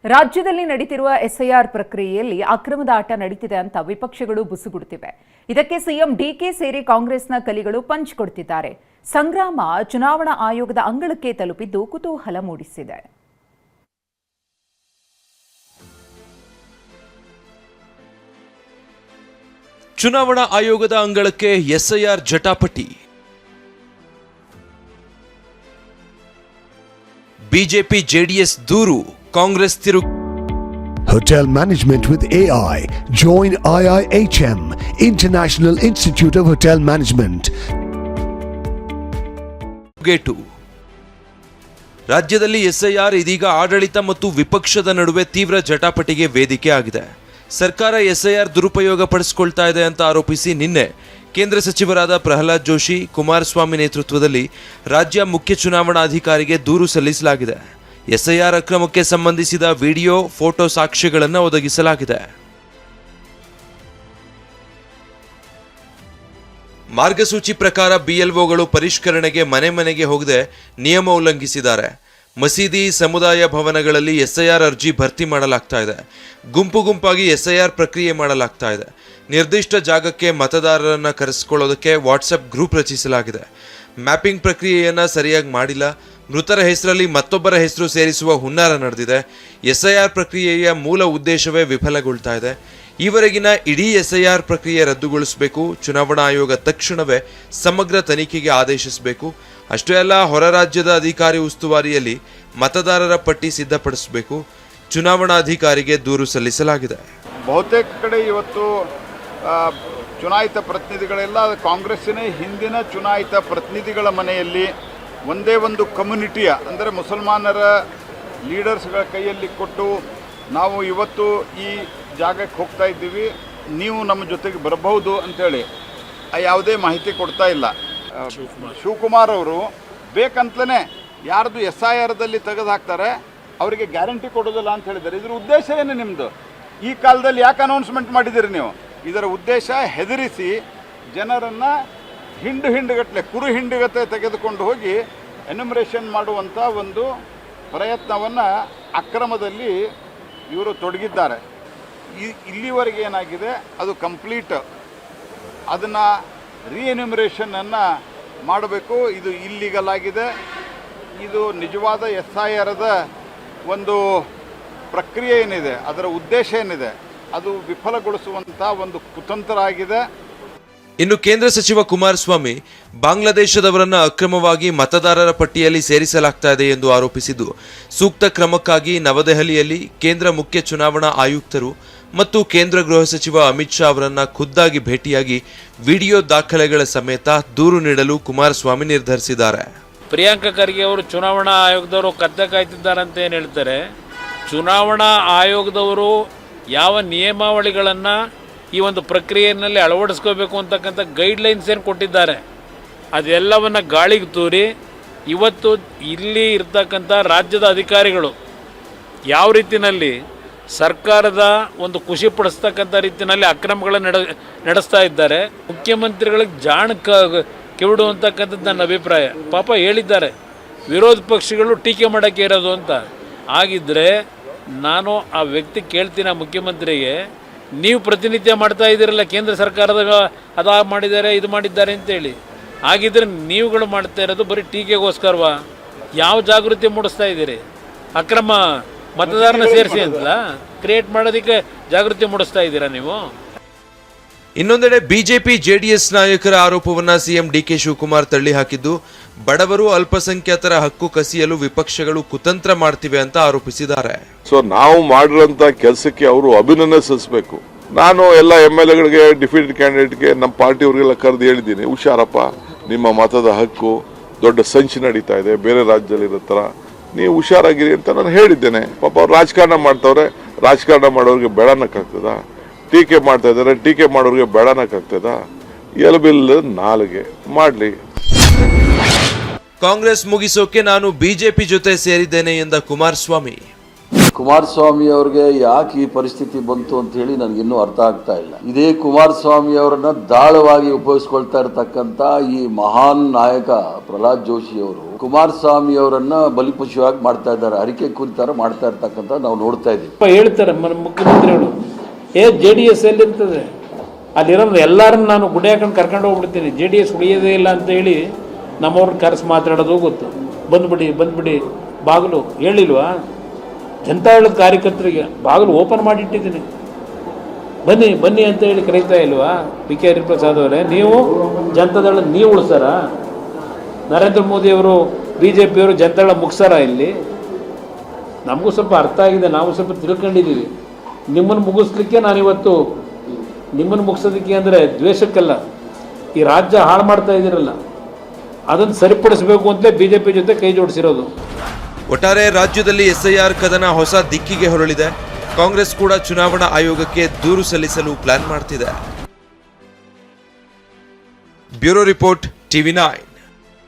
ರಾಜ್ಯದಲ್ಲಿ ನಡೆಯುತ್ತಿರುವ ಎಸ್ಐಆರ್ ಪ್ರಕ್ರಿಯೆಯಲ್ಲಿ ಅಕ್ರಮದ ಆಟ ನಡೀತಿದೆ ಅಂತ ವಿಪಕ್ಷಗಳು ಬುಸುಗುಡುತ್ತಿವೆ. ಇದಕ್ಕೆ ಸಿಎಂ ಡಿಕೆ ಸೇರಿ ಕಾಂಗ್ರೆಸ್ನ ಕಲಿಗಳು ಪಂಚ್ ಕೊಡುತ್ತಿದ್ದಾರೆ. ಸಂಗ್ರಾಮ ಚುನಾವಣಾ ಆಯೋಗದ ಅಂಗಳಕ್ಕೆ ತಲುಪಿದ್ದು ಕುತೂಹಲ ಮೂಡಿಸಿದೆ. ಚುನಾವಣಾ ಆಯೋಗದ ಅಂಗಳಕ್ಕೆ ಎಸ್ಐಆರ್ ಜಟಾಪಟಿ. ಬಿಜೆಪಿ ಜೆಡಿಎಸ್ ದೂರು, Congress ತಿರುಗು. Hotel Management with AI. Join IIHM, International Institute of Hotel Management. Gate. ರಾಜ್ಯದಲ್ಲಿ ಎಸ್ಐಆರ್ ಇದೀಗ ಆಡಳಿತ ಮತ್ತು ವಿಪಕ್ಷದ ನಡುವೆ ತೀವ್ರ ಜಟಾಪಟಿಗೆ ವೇದಿಕೆ ಆಗಿದೆ. ಸರ್ಕಾರ ಎಸ್ಐಆರ್ ದುರುಪಯೋಗ ಪಡಿಸಿಕೊಳ್ತಾ ಇದೆ ಅಂತ ಆರೋಪಿಸಿ ನಿನ್ನೆ ಕೇಂದ್ರ ಸಚಿವರಾದ ಪ್ರಹ್ಲಾದ್ ಜೋಶಿ, ಕುಮಾರಸ್ವಾಮಿ ನೇತೃತ್ವದಲ್ಲಿ ರಾಜ್ಯ ಮುಖ್ಯ ಚುನಾವಣಾಧಿಕಾರಿಗೆ ದೂರು ಸಲ್ಲಿಸಲಾಗಿದೆ. ಎಸ್ಐಆರ್ ಅಕ್ರಮಕ್ಕೆ ಸಂಬಂಧಿಸಿದ ವಿಡಿಯೋ, ಫೋಟೋ ಸಾಕ್ಷ್ಯಗಳನ್ನು ಒದಗಿಸಲಾಗಿದೆ. ಮಾರ್ಗಸೂಚಿ ಪ್ರಕಾರ ಬಿಎಲ್ಒಗಳು ಪರಿಷ್ಕರಣೆಗೆ ಮನೆ ಮನೆಗೆ ಹೋಗದೆ ನಿಯಮ ಉಲ್ಲಂಘಿಸಿದ್ದಾರೆ. ಮಸೀದಿ, ಸಮುದಾಯ ಭವನಗಳಲ್ಲಿ ಎಸ್ಐಆರ್ ಅರ್ಜಿ ಭರ್ತಿ ಮಾಡಲಾಗ್ತಾ ಇದೆ. ಗುಂಪು ಗುಂಪಾಗಿ ಎಸ್ಐಆರ್ ಪ್ರಕ್ರಿಯೆ ಮಾಡಲಾಗ್ತಾ ಇದೆ. ನಿರ್ದಿಷ್ಟ ಜಾಗಕ್ಕೆ ಮತದಾರರನ್ನು ಕರೆಸಿಕೊಳ್ಳೋದಕ್ಕೆ ವಾಟ್ಸಪ್ ಗ್ರೂಪ್ ರಚಿಸಲಾಗಿದೆ. ಮ್ಯಾಪಿಂಗ್ ಪ್ರಕ್ರಿಯೆಯನ್ನು ಸರಿಯಾಗಿ ಮಾಡಿಲ್ಲ. ಮೃತರ ಹೆಸರಲ್ಲಿ ಮತ್ತೊಬ್ಬರ ಹೆಸರು ಸೇರಿಸುವ ಹುನ್ನಾರ ನಡೆದಿದೆ. ಎಸ್ಐಆರ್ ಪ್ರಕ್ರಿಯೆಯ ಮೂಲ ಉದ್ದೇಶವೇ ವಿಫಲಗೊಳ್ತಾ ಇದೆ. ಈವರೆಗಿನ ಇಡೀ ಎಸ್ಐಆರ್ ಪ್ರಕ್ರಿಯೆ ರದ್ದುಗೊಳಿಸಬೇಕು. ಚುನಾವಣಾ ಆಯೋಗ ತಕ್ಷಣವೇ ಸಮಗ್ರ ತನಿಖೆಗೆ ಆದೇಶಿಸಬೇಕು. ಅಷ್ಟೇ ಅಲ್ಲ, ಹೊರ ರಾಜ್ಯದ ಅಧಿಕಾರಿ ಉಸ್ತುವಾರಿಯಲ್ಲಿ ಮತದಾರರ ಪಟ್ಟಿ ಸಿದ್ಧಪಡಿಸಬೇಕು. ಚುನಾವಣಾಧಿಕಾರಿಗೆ ದೂರು ಸಲ್ಲಿಸಲಾಗಿದೆ. ಬಹುತೇಕ ಕಡೆ ಇವತ್ತು ಚುನಾಯಿತ ಪ್ರತಿನಿಧಿಗಳೆಲ್ಲ ಕಾಂಗ್ರೆಸ್ಸಿನ ಹಿಂದಿನ ಚುನಾಯಿತ ಪ್ರತಿನಿಧಿಗಳ ಮನೆಯಲ್ಲಿ ಒಂದೇ ಒಂದು ಕಮ್ಯುನಿಟಿಯ, ಅಂದರೆ ಮುಸಲ್ಮಾನರ ಲೀಡರ್ಸ್ಗಳ ಕೈಯಲ್ಲಿ ಕೊಟ್ಟು, ನಾವು ಇವತ್ತು ಈ ಜಾಗಕ್ಕೆ ಹೋಗ್ತಾ ಇದ್ದೀವಿ, ನೀವು ನಮ್ಮ ಜೊತೆಗೆ ಬರಬಹುದು ಅಂಥೇಳಿ ಯಾವುದೇ ಮಾಹಿತಿ ಕೊಡ್ತಾ ಇಲ್ಲ. ಶಿವಕುಮಾರ್ ಅವರು ಬೇಕಂತಲೇ ಯಾರ್ದು SIRದಲ್ಲಿ ತೆಗೆದು ಹಾಕ್ತಾರೆ ಅವರಿಗೆ ಗ್ಯಾರಂಟಿ ಕೊಡೋದಿಲ್ಲ ಅಂತ ಹೇಳಿದ್ದಾರೆ. ಇದರ ಉದ್ದೇಶ ಏನು ನಿಮ್ಮದು? ಈ ಕಾಲದಲ್ಲಿ ಯಾಕೆ ಅನೌನ್ಸ್ಮೆಂಟ್ ಮಾಡಿದ್ದೀರಿ ನೀವು? ಇದರ ಉದ್ದೇಶ ಹೆದರಿಸಿ ಜನರನ್ನು ಹಿಂಡುಗಟ್ಟಲೆ, ಕುರು ಹಿಂಡುಗಟ್ಟಲೆ ತೆಗೆದುಕೊಂಡು ಹೋಗಿ ಎನ್ಯುಮರೇಷನ್ ಮಾಡುವಂಥ ಒಂದು ಪ್ರಯತ್ನವನ್ನು ಅಕ್ರಮದಲ್ಲಿ ಇವರು ತೊಡಗಿದ್ದಾರೆ. ಇಲ್ಲಿವರೆಗೆ ಏನಾಗಿದೆ, ಅದು ಕಂಪ್ಲೀಟ್ ಅದನ್ನು ರೀಎನ್ಯುಮರೇಷನನ್ನು ಮಾಡಬೇಕು. ಇದು ಇಲ್ಲಿಗಲ್ ಆಗಿದೆ. ಇದು ನಿಜವಾದ SIRದ ಒಂದು ಪ್ರಕ್ರಿಯೆ ಏನಿದೆ, ಅದರ ಉದ್ದೇಶ ಏನಿದೆ, ಅದು ವಿಫಲಗೊಳಿಸುವಂಥ ಒಂದು ಕುತಂತ್ರ ಆಗಿದೆ. ಇನ್ನು ಕೇಂದ್ರ ಸಚಿವ ಕುಮಾರಸ್ವಾಮಿ ಬಾಂಗ್ಲಾದೇಶದವರನ್ನ ಅಕ್ರಮವಾಗಿ ಮತದಾರರ ಪಟ್ಟಿಯಲ್ಲಿ ಸೇರಿಸಲಾಗ್ತಾ ಇದೆ ಎಂದು ಆರೋಪಿಸಿದ್ದು, ಸೂಕ್ತ ಕ್ರಮಕ್ಕಾಗಿ ನವದೆಹಲಿಯಲ್ಲಿ ಕೇಂದ್ರ ಮುಖ್ಯ ಚುನಾವಣಾ ಆಯುಕ್ತರು ಮತ್ತು ಕೇಂದ್ರ ಗೃಹ ಸಚಿವ ಅಮಿತ್ ಶಾ ಅವರನ್ನ ಖುದ್ದಾಗಿ ಭೇಟಿಯಾಗಿ ವಿಡಿಯೋ ದಾಖಲೆಗಳ ಸಮೇತ ದೂರು ನೀಡಲು ಕುಮಾರಸ್ವಾಮಿ ನಿರ್ಧರಿಸಿದ್ದಾರೆ. ಪ್ರಿಯಾಂಕಾ ಖರ್ಗೆ ಅವರು ಚುನಾವಣಾ ಆಯೋಗದವರು ಕದ್ದ ಕಾಯ್ತಿದ್ದಾರೆ ಅಂತ ಏನು ಹೇಳ್ತಾರೆ. ಚುನಾವಣಾ ಆಯೋಗದವರು ಯಾವ ನಿಯಮಾವಳಿಗಳನ್ನು ಈ ಒಂದು ಪ್ರಕ್ರಿಯೆಯಲ್ಲಿ ಅಳವಡಿಸ್ಕೋಬೇಕು ಅಂತಕ್ಕಂಥ ಗೈಡ್ಲೈನ್ಸ್ ಏನು ಕೊಟ್ಟಿದ್ದಾರೆ, ಅದೆಲ್ಲವನ್ನು ಗಾಳಿಗೆ ತೂರಿ ಇವತ್ತು ಇಲ್ಲಿ ಇರ್ತಕ್ಕಂಥ ರಾಜ್ಯದ ಅಧಿಕಾರಿಗಳು ಯಾವ ರೀತಿಯಲ್ಲಿ ಸರ್ಕಾರದ ಒಂದು ಖುಷಿ ಪಡಿಸ್ತಕ್ಕಂಥ ರೀತಿಯಲ್ಲಿ ಅಕ್ರಮಗಳನ್ನು ನಡೆಸ್ತಾ ಇದ್ದಾರೆ. ಮುಖ್ಯಮಂತ್ರಿಗಳಿಗೆ ಜಾಣ ಕಿವಿಡು ಅಂತಕ್ಕಂಥದ್ದು ನನ್ನ ಅಭಿಪ್ರಾಯ. ಪಾಪ ಹೇಳಿದ್ದಾರೆ, ವಿರೋಧ ಪಕ್ಷಗಳು ಟೀಕೆ ಮಾಡೋಕ್ಕೆ ಇರೋದು ಅಂತ. ಆಗಿದ್ದರೆ ನಾನು ಆ ವ್ಯಕ್ತಿ ಕೇಳ್ತೀನಿ, ಆ ಮುಖ್ಯಮಂತ್ರಿಗೆ, ನೀವು ಪ್ರತಿನಿತ್ಯ ಮಾಡ್ತಾ ಇದ್ದೀರಲ್ಲ ಕೇಂದ್ರ ಸರ್ಕಾರದಾಗ ಅದು ಮಾಡಿದ್ದಾರೆ, ಇದು ಮಾಡಿದ್ದಾರೆ ಅಂತೇಳಿ. ಹಾಗಿದ್ರೆ ನೀವುಗಳು ಮಾಡ್ತಾ ಇರೋದು ಬರೀ ಟೀಕೆಗೋಸ್ಕರವಾ? ಯಾವ ಜಾಗೃತಿ ಮೂಡಿಸ್ತಾ ಇದ್ದೀರಿ? ಅಕ್ರಮ ಮತದಾರನ ಸೇರಿಸಿ ಅಂತಲ್ಲ ಕ್ರಿಯೇಟ್ ಮಾಡೋದಕ್ಕೆ ಜಾಗೃತಿ ಮೂಡಿಸ್ತಾ ಇದ್ದೀರಾ ನೀವು? ಇನ್ನೊಂದೆಡೆ ಬಿಜೆಪಿ ಜೆಡಿಎಸ್ ನಾಯಕರ ಆರೋಪವನ್ನ ಸಿಎಂ ಡಿಕೆ ಶಿವಕುಮಾರ್ ತಳ್ಳಿ ಹಾಕಿದ್ದು, ಬಡವರು ಅಲ್ಪಸಂಖ್ಯಾತರ ಹಕ್ಕು ಕಸಿಯಲು ವಿಪಕ್ಷಗಳು ಕುತಂತ್ರ ಮಾಡ್ತಿವೆ ಅಂತ ಆರೋಪಿಸಿದ್ದಾರೆ. ಸೊ ನಾವು ಮಾಡಿರೋಂಥ ಕೆಲಸಕ್ಕೆ ಅವರು ಅಭಿನಂದನೆ ಸಲ್ಲಿಸಬೇಕು. ನಾನು ಎಲ್ಲ MLAಗಳಿಗೆ, ಡಿಫೀಟೆಡ್ ಕ್ಯಾಂಡಿಡೇಟ್ಗೆ, ನಮ್ಮ ಪಾರ್ಟಿಯವ್ರಿಗೆಲ್ಲ ಕರೆದು ಹೇಳಿದ್ದೀನಿ, ಹುಷಾರಪ್ಪ, ನಿಮ್ಮ ಮತದ ಹಕ್ಕು ದೊಡ್ಡ ಸಂಚು ನಡೀತಾ ಇದೆ ಬೇರೆ ರಾಜ್ಯದಲ್ಲಿರೋ ಥರ, ನೀವು ಹುಷಾರಾಗಿರಿ ಅಂತ ನಾನು ಹೇಳಿದ್ದೇನೆ. ಪಾಪ ಅವ್ರು ರಾಜಕಾರಣ ಮಾಡ್ತವ್ರೆ, ರಾಜಕಾರಣ ಮಾಡೋರಿಗೆ ಬೇಡನಕ್ಕಾಗ್ತದ? ಟೀಕೆ ಮಾಡ್ತಾ ಇದ್ದಾರೆ, ಟೀಕೆ ಮಾಡೋರಿಗೆ ಬೇಡನಕ್ಕಾಗ್ತದ? ಎಲಬಿಲ್ ನಾಲಿಗೆ ಮಾಡಲಿ. ಕಾಂಗ್ರೆಸ್ ಮುಗಿಸೋಕೆ ನಾನು ಬಿಜೆಪಿ ಜೊತೆ ಸೇರಿದ್ದೇನೆ ಎಂದ ಕುಮಾರಸ್ವಾಮಿ ಅವ್ರಿಗೆ ಯಾಕೆ ಈ ಪರಿಸ್ಥಿತಿ ಬಂತು ಅಂತ ಹೇಳಿ ನನಗಿನ್ನೂ ಅರ್ಥ ಆಗ್ತಾ ಇಲ್ಲ. ಇದೇ ಕುಮಾರಸ್ವಾಮಿ ಅವರನ್ನ ದಾಳವಾಗಿ ಉಪಯೋಗಿಸ್ಕೊಳ್ತಾ ಇರತಕ್ಕಂತ ಈ ಮಹಾನ್ ನಾಯಕ ಪ್ರಹ್ಲಾದ್ ಜೋಶಿ ಅವರು ಕುಮಾರಸ್ವಾಮಿ ಅವರನ್ನ ಬಲಿಪಶುವಾಗಿ ಮಾಡ್ತಾ ಇದ್ದಾರೆ, ಅರಿಕೆ ಕುರಿತಾರ ಮಾಡ್ತಾ ಇರ್ತಕ್ಕಂಥ ನಾವು ನೋಡ್ತಾ ಇದ್ದೀವಿ. ಹೇಳ್ತಾರೆ ಮುಖ್ಯಮಂತ್ರಿಗಳು, JDS ಎಲ್ಲಿರ್ತದೆ ಅಲ್ಲಿರೋದು ಎಲ್ಲರನ್ನ ನಾನು ಗುಡಿ ಹಾಕೊಂಡು ಕರ್ಕೊಂಡು ಹೋಗ್ಬಿಡ್ತೀನಿ, JDS ಉಳಿಯೋದೇ ಇಲ್ಲ ಅಂತ ಹೇಳಿ ನಮ್ಮವ್ರನ್ನ ಕರೆಸಿ ಮಾತಾಡೋದು ಗೊತ್ತು. ಬಂದ್ಬಿಡಿ ಬಾಗಿಲು ಹೇಳಿಲ್ವಾ ಜನತಾದಳದ ಕಾರ್ಯಕರ್ತರಿಗೆ ಬಾಗಿಲು ಓಪನ್ ಮಾಡಿಟ್ಟಿದ್ದೀನಿ, ಬನ್ನಿ ಅಂತ ಹೇಳಿ ಕರೀತಾ ಇಲ್ವಾ PK ಹರಿಪ್ರಸಾದ್ ಅವರೇ? ನೀವು ಜನತಾದಳ ನೀವು ಉಳಿಸಾರ? ನರೇಂದ್ರ ಮೋದಿಯವರು BJPಯವರು ಜನತಾದಳ ಮುಗಿಸಾರ? ಇಲ್ಲಿ ನಮಗೂ ಸ್ವಲ್ಪ ಅರ್ಥ ಆಗಿದೆ, ನಾವು ಸ್ವಲ್ಪ ತಿಳ್ಕೊಂಡಿದ್ದೀವಿ. ನಿಮ್ಮನ್ನು ಮುಗಿಸ್ಲಿಕ್ಕೆ ನಾನಿವತ್ತು ನಿಮ್ಮನ್ನು ಮುಗಿಸೋದಕ್ಕೆ ಅಂದರೆ ದ್ವೇಷಕ್ಕಲ್ಲ, ಈ ರಾಜ್ಯ ಹಾಳು ಮಾಡ್ತಾ ಇದ್ದೀರಲ್ಲ ಅದನ್ನು ಸರಿಪಡಿಸಬೇಕು ಅಂತಲೇ BJP ಜೊತೆ ಕೈ ಜೋಡಿಸಿರೋದು. ಒಟ್ಟಾರೆ ರಾಜ್ಯದಲ್ಲಿ SIR ಕದನ ಹೊಸ ದಿಕ್ಕಿಗೆ ಹೊರಳಿದೆ. ಕಾಂಗ್ರೆಸ್ ಕೂಡ ಚುನಾವಣಾ ಆಯೋಗಕ್ಕೆ ದೂರು ಸಲ್ಲಿಸಲು ಪ್ಲಾನ್ ಮಾಡ್ತಿದೆ. Bureau report, TV9.